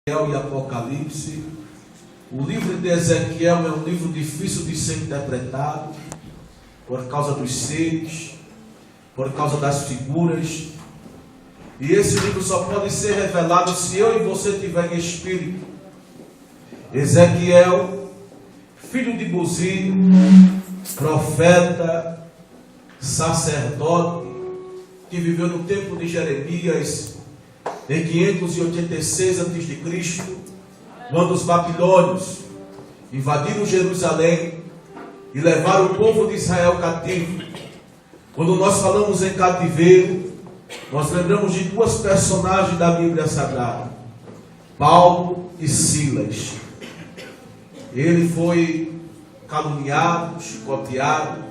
E Apocalipse. O livro de Ezequiel é um livro difícil de ser interpretado por causa dos seres, por causa das figuras. E esse livro só pode ser revelado se eu e você tiver em espírito. Ezequiel, filho de Buzi, profeta, sacerdote, que viveu no tempo de Jeremias, em 586 a.C., quando os babilônios invadiram Jerusalém e levaram o povo de Israel cativo. Quando nós falamos em cativeiro, nós lembramos de duas personagens da Bíblia Sagrada, Paulo e Silas. Ele foi caluniado, chicoteado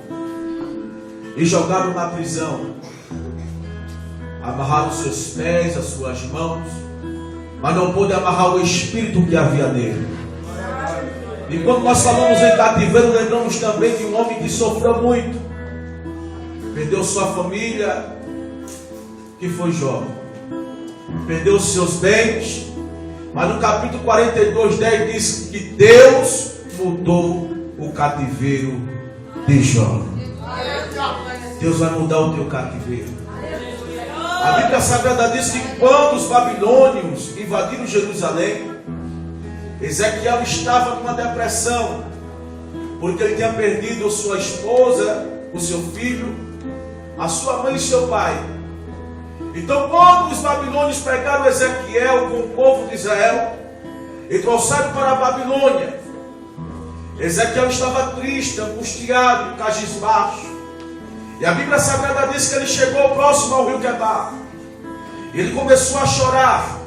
e jogado na prisão. Amarraram seus pés, as suas mãos, mas não pôde amarrar o espírito que havia nele. E quando nós falamos em cativeiro, lembramos também de um homem que sofreu muito, perdeu sua família, que foi Jó, perdeu os seus bens, mas no capítulo 42:10 diz que Deus mudou o cativeiro de Jó. Deus vai mudar o teu cativeiro. A Bíblia Sagrada diz que quando os babilônios invadiram Jerusalém, Ezequiel estava numa depressão, porque ele tinha perdido sua esposa, o seu filho, a sua mãe e seu pai. Então, quando os babilônios pegaram Ezequiel com o povo de Israel e trouxeram para a Babilônia, Ezequiel estava triste, angustiado, cabisbaixo. E a Bíblia Sagrada diz que ele chegou próximo ao rio Quebar. Ele começou a chorar.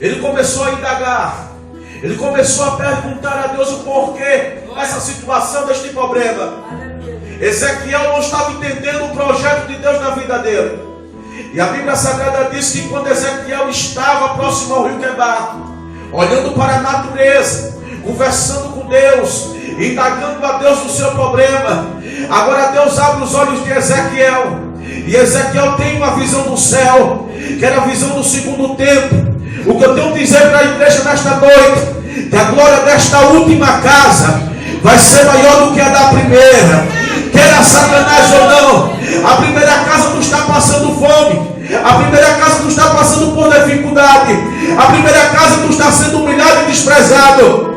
Ele começou a indagar. Ele começou a perguntar a Deus o porquê dessa situação, deste problema. Ezequiel não estava entendendo o projeto de Deus na vida dele. E a Bíblia Sagrada diz que quando Ezequiel estava próximo ao rio Quebar, olhando para a natureza, conversando com Deus, indagando a Deus o seu problema, agora Deus abre os olhos de Ezequiel, e Ezequiel tem uma visão do céu, que era a visão do segundo tempo. O que eu tenho a dizer para a igreja nesta noite, que a glória desta última casa vai ser maior do que a da primeira, queira Satanás ou não. A primeira casa tu está passando fome, a primeira casa tu está passando por dificuldade, a primeira casa tu está sendo humilhado e desprezado.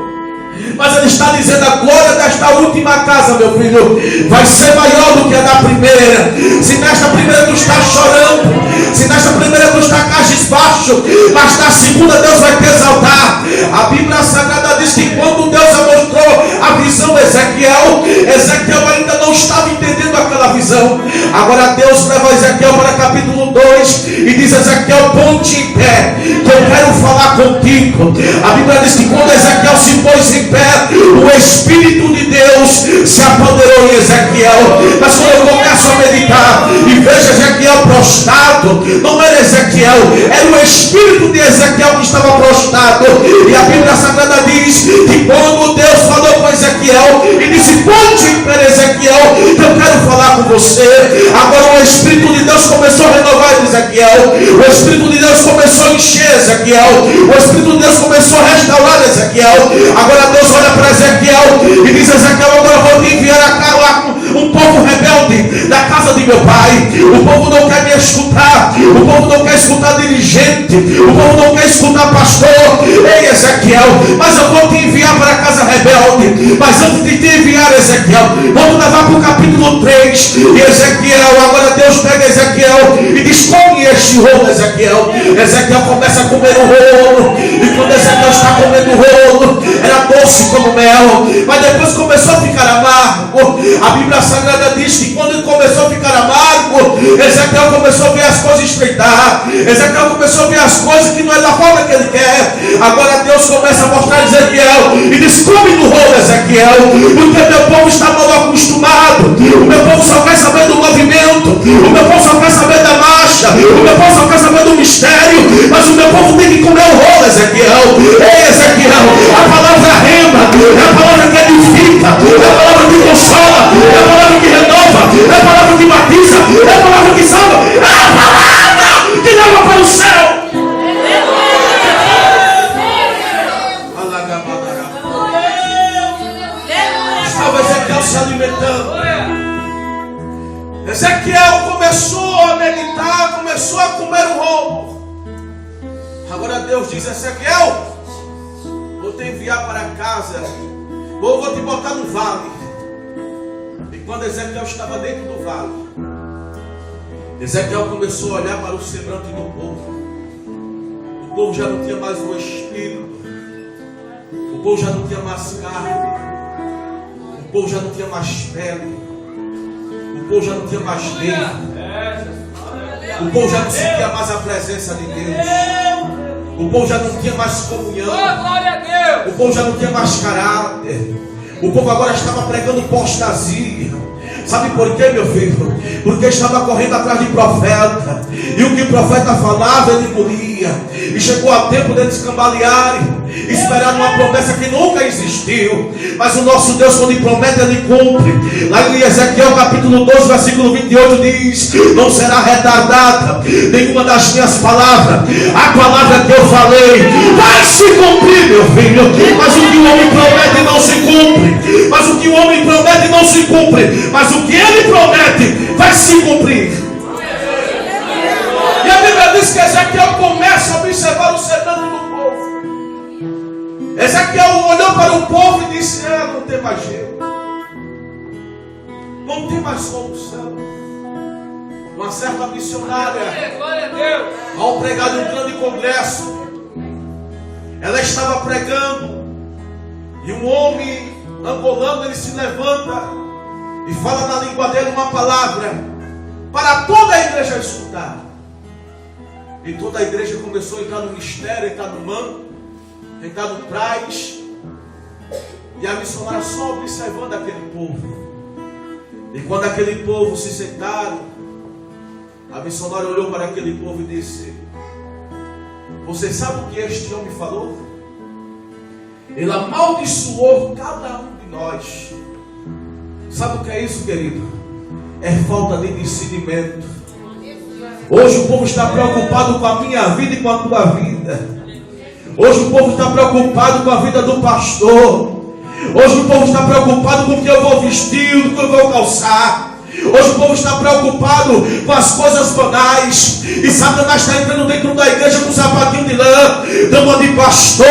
Mas ele está dizendo: a glória desta última casa, meu filho, vai ser maior do que a da primeira. Se nesta primeira tu está chorando, se nesta primeira tu está cabisbaixo, mas na segunda Deus vai te exaltar. A Bíblia Sagrada diz que quando Deus mostrou a visão a Ezequiel ainda não estava entendendo aquela visão. Agora Deus leva Ezequiel para capítulo 2 e diz: Ezequiel, ponte em pé, que eu quero falar contigo. A Bíblia diz que quando Ezequiel se pôs em pé, o Espírito de Deus se apoderou em Ezequiel. Mas quando eu começo a meditar e vejo Ezequiel prostrado, não era Ezequiel, era o Espírito de Ezequiel que estava prostrado. E a Bíblia Sagrada diz que quando Deus falou com Ezequiel e disse: ponte em pé, Ezequiel, eu quero falar com você. Agora o Espírito de Deus começou a renovar Ezequiel, o Espírito de Deus começou a encher Ezequiel, o Espírito de Deus começou a restaurar Ezequiel. Agora Deus olha para Ezequiel e diz: Ezequiel, agora eu vou te enviar a cá um povo rebelde da casa de meu pai. O povo não quer me escutar, o povo não quer escutar dirigente, o povo não quer escutar pastor. Ei, Ezequiel, mas eu vou te enviar para a casa rebelde. Mas antes de te enviar, Ezequiel, vamos levar para o capítulo 3. E Ezequiel, agora Deus pega Ezequiel e diz: come este rolo, Ezequiel. Ezequiel começa a comer o rolo, e quando Ezequiel está comendo o rolo, era doce como mel, mas depois começou a ficar amargo. A Bíblia Sagrada diz que quando ele começou a ficar amargo, Ezequiel começou a ver as coisas estreitar, Ezequiel começou a ver as coisas que não é da forma que ele quer. Agora Deus começa a mostrar a Ezequiel e diz: come no rolo, Ezequiel, porque meu povo está mal acostumado, o meu povo só quer saber do movimento, o meu povo só quer saber da marcha, o meu povo só quer saber do mistério, mas o meu povo tem que comer o rolo, Ezequiel. Ei, Ezequiel, a palavra rema, é a palavra que edifica, é a palavra que consola, é a palavra que renova, é a palavra que batiza, é a palavra que salva, é a palavra que leva para o céu. Deus diz: Ezequiel, vou te enviar para casa, ou vou te botar no vale. E quando Ezequiel estava dentro do vale, Ezequiel começou a olhar para o semblante do povo. O povo já não tinha mais o espírito, o povo já não tinha mais carne, o povo já não tinha mais pele, o povo já não tinha mais dedo, o povo já não sentia mais a presença de Deus, o povo já não tinha mais comunhão, o povo já não tinha mais caráter, o povo agora estava pregando apostasia. Sabe por quê, meu filho? Porque estava correndo atrás de profeta, e o que o profeta falava ele engolia, e chegou a tempo deles cambalearem, esperando uma promessa que nunca existiu. Mas o nosso Deus, quando promete, ele cumpre. Lá em Ezequiel capítulo 12 versículo 28 diz: não será retardada nenhuma das minhas palavras, a palavra que eu falei vai se cumprir, meu filho. Mas o que o homem promete não se cumpre, mas o que o homem promete não se cumpre, mas o que ele promete vai se cumprir. E a Bíblia diz que Ezequiel começa a observar o semblante do povo. Ezequiel olhou para o povo e disse: não tem mais jeito, não tem mais solução. Uma certa missionária, ao pregar em um grande congresso, ela estava pregando, e um homem angolano, ele se levanta e fala na língua dele uma palavra para toda a igreja escutar. E toda a igreja começou a entrar no mistério, entrar no manto, entrar no praes. E a missionária só observando aquele povo. E quando aquele povo se sentaram, a missionária olhou para aquele povo e disse: você sabe o que este homem falou? Ele amaldiçoou cada um de nós. Sabe o que é isso, querido? É falta de discernimento. Hoje o povo está preocupado com a minha vida e com a tua vida. Hoje o povo está preocupado com a vida do pastor. Hoje o povo está preocupado com o que eu vou vestir, o que eu vou calçar. Hoje o povo está preocupado com as coisas banais. E Satanás está entrando dentro da igreja com um sapatinho de lã, dando a de pastor,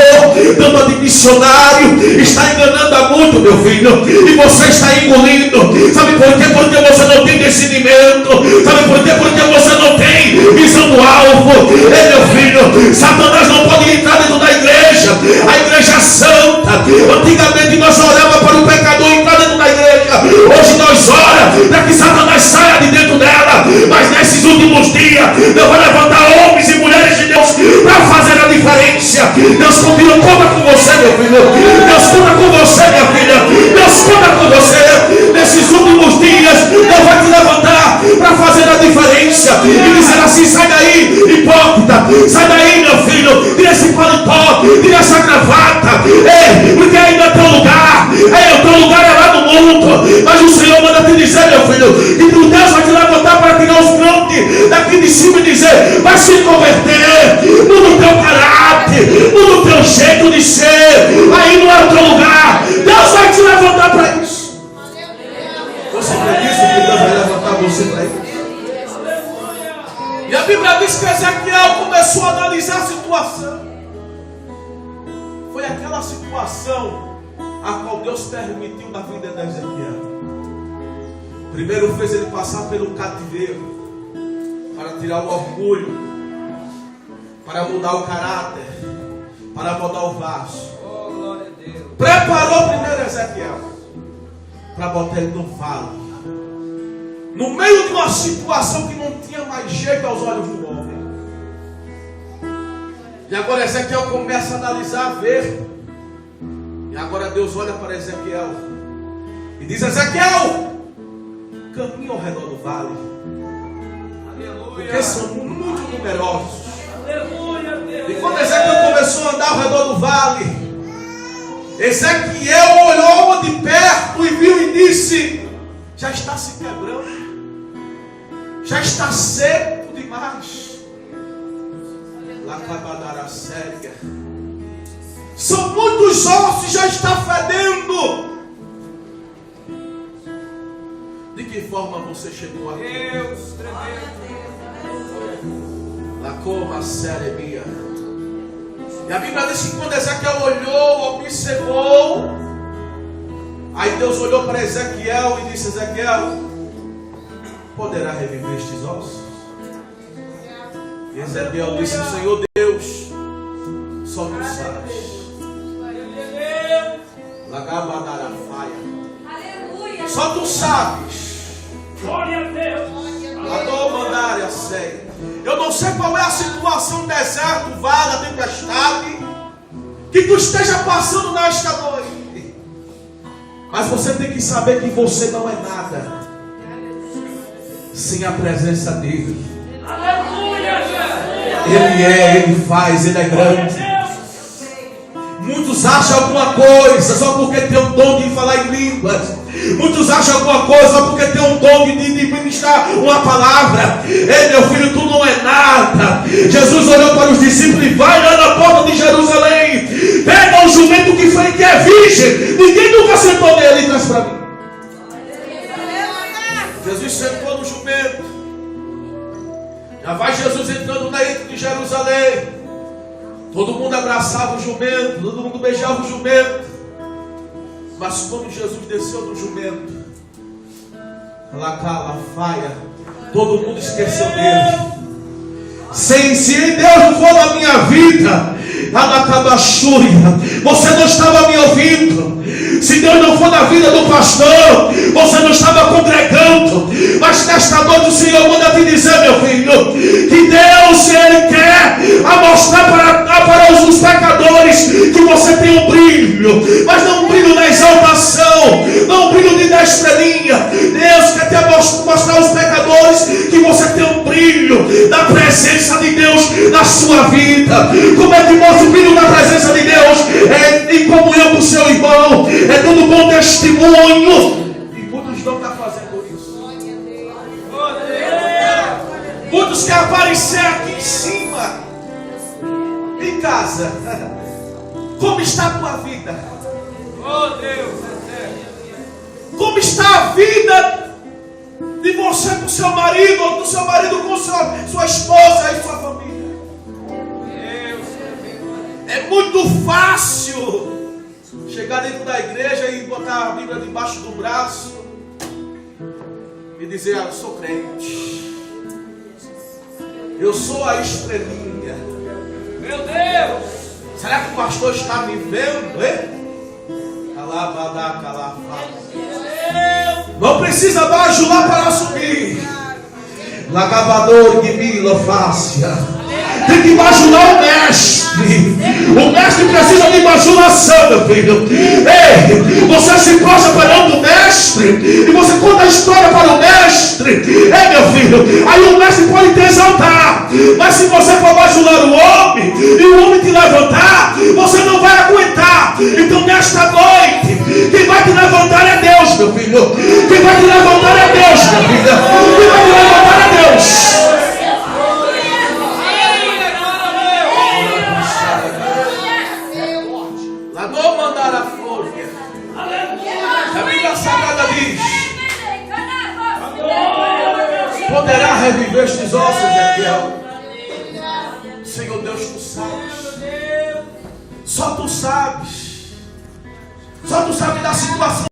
dando a de missionário. Está enganando a muito, meu filho. E você está engolindo. Sabe por quê? Porque você não tem discernimento. Sabe por quê? Porque você não tem visão do alvo. Meu filho, Satanás não pode entrar dentro da igreja. A igreja é santa. Antigamente nós orávamos para o pecador entrar dentro da igreja. Hoje nós oramos para que Satanás saia de dentro dela. Mas nesses últimos dias Deus vai levantar homens e mulheres de Deus para fazer a diferença. Deus conta com você, meu filho. Deus conta com você, minha filha. Deus conta com você. Nesses últimos dias Deus vai te levantar para fazer a diferença e dizer assim: sai daí, hipócrita, sai daí, meu filho, tira esse paletó, tira essa gravata. Porque ainda é teu lugar. O teu lugar é lá no mundo. Mas o Senhor manda te dizer, meu filho, que Deus vai te levantar para tirar os grandes daqui de cima e dizer: vai se converter, muda o teu caráter, muda o teu jeito de ser. Aí não é o teu lugar. Deus vai te levantar para isso. Você acredita que Deus vai levantar você para isso? E a Bíblia diz que Ezequiel começou a analisar a situação. Foi aquela situação a qual Deus permitiu na vida de Ezequiel. Primeiro fez ele passar pelo cativeiro, para tirar o orgulho, para mudar o caráter, para mudar o vaso. Preparou primeiro Ezequiel para botar ele no vale, no meio de uma situação que não tinha mais jeito aos olhos do homem. E agora Ezequiel começa a analisar, a ver. E agora Deus olha para Ezequiel e diz: Ezequiel, caminha ao redor do vale. Porque são muito numerosos. E quando Ezequiel começou a andar ao redor do vale, Ezequiel olhou de perto e viu e disse: já está se quebrando, já está seco demais. Lacabadara séria. São muitos ossos, já está fedendo. De que forma você chegou aqui? Deus, tremendo. Lacoma cerebia. E a Bíblia diz que quando Ezequiel olhou, observou, aí Deus olhou para Ezequiel e disse: Ezequiel, poderá reviver estes ossos? E Ezequiel disse: Senhor Deus, só tu sabes. Só tu sabes. Glória a Deus. Eu não sei qual é a situação, deserto, vaga, tempestade que tu esteja passando nesta noite, mas você tem que saber que você não é nada sem a presença dele. Aleluia. Ele faz, ele é grande. Muitos acham alguma coisa só porque tem um dom de falar em línguas. Muitos acham alguma coisa só porque tem um dom de ministrar uma palavra. Ei, meu filho, tu não é nada. Jesus olhou para os discípulos e vai lá na porta de Jerusalém. Pega um jumento que é virgem. Ninguém nunca sentou nele e traz para mim. Jesus sentou no jumento. Já vai Jesus entrando dentro de Jerusalém. Todo mundo abraçava o jumento, todo mundo beijava o jumento. Mas quando Jesus desceu do jumento, todo mundo esqueceu dele. Se Deus não for na minha vida, você não estava me ouvindo. Se Deus não for na vida do pastor, você não estava congregando. Mas nesta noite o Senhor manda te dizer, meu filho, que Deus, Ele quer mostrar para os pecadores que você tem um brilho, mas não um brilho na exaltação, não um brilho da estrelinha. Deus quer te mostrar aos pecadores que você tem um brilho da presença de Deus na sua vida. Como é que mostra o brilho da presença de Deus? É em comunhão com o seu irmão, é dando bom testemunho. E muitos não estão fazendo isso. Muitos querem aparecer aqui em cima, em casa. Como está a tua vida? Oh Deus. Como está a vida de você com seu marido, ou do seu marido com sua esposa e sua família? É muito fácil chegar dentro da igreja e botar a Bíblia debaixo do braço e dizer: eu sou crente, eu sou a estrelinha. Meu Deus. Será que o pastor está me vendo? Hein? Não precisa bajular para subir. Lagabador de milofácia. Tem que bajular o mestre. O mestre precisa de bajulação, meu filho. Ei, você se prostra perante o mestre e você conta a história para o mestre. Ei, meu filho, aí o mestre pode te exaltar. Mas se você for bajular o homem e o homem te levantar, você não vai aguentar. Então nesta noite, quem vai te levantar é Deus, meu filho. Quem vai te levantar é Deus, meu filho. Quem vai te levantar é Deus. A Bíblia Sagrada diz: poderá reviver estes ossos, Ezequiel. Senhor Deus, tu sabes. Só tu sabes. Só tu sabes da situação.